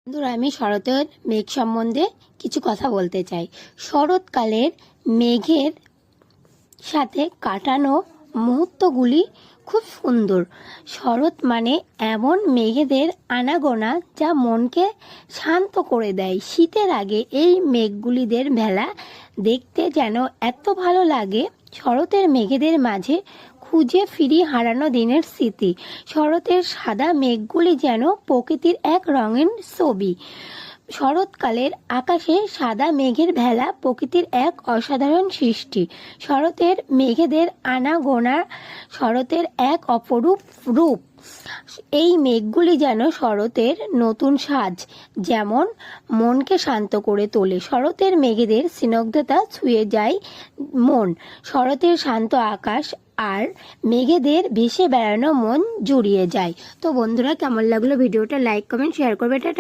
বন্ধুরা, আমি শরতের মেঘ সম্বন্ধে কিছু কথা বলতে চাই। শরৎকালের মেঘের সাথে কাটানো মুহূর্তগুলি খুব সুন্দর। শরৎ মানে এমন মেঘেদের আনাগোনা যা মনকে শান্ত করে দেয়। শীতের আগে এই মেঘগুলিদের ভেলা দেখতে যেন এত ভালো লাগে। শরতের মেঘেদের মাঝে খুঁজে ফিরি হারানো দিনের স্মৃতি। শরতের সাদা মেঘগুলি যেন প্রকৃতির এক রঙিন ছবি। শরৎকালের আকাশে সাদা মেঘের ভেলা প্রকৃতির এক অসাধারণ সৃষ্টি। শরতের মেঘেদের আনাগোনা শরতের এক অপরূপ রূপ। এই মেঘগুলি যেন শরতের নতুন সাজ, যেমন মনকে শান্ত করে তোলে। শরতের মেঘেদের স্নিগ্ধতা ছুঁয়ে যায় মন। শরতের শান্ত আকাশ আর মেঘেদের ভেসে বেড়ানো মন জুড়িয়ে যায়। তো বন্ধুরা, কেমন লাগলো ভিডিওটা? লাইক কমেন্ট শেয়ার করবে। টাটা।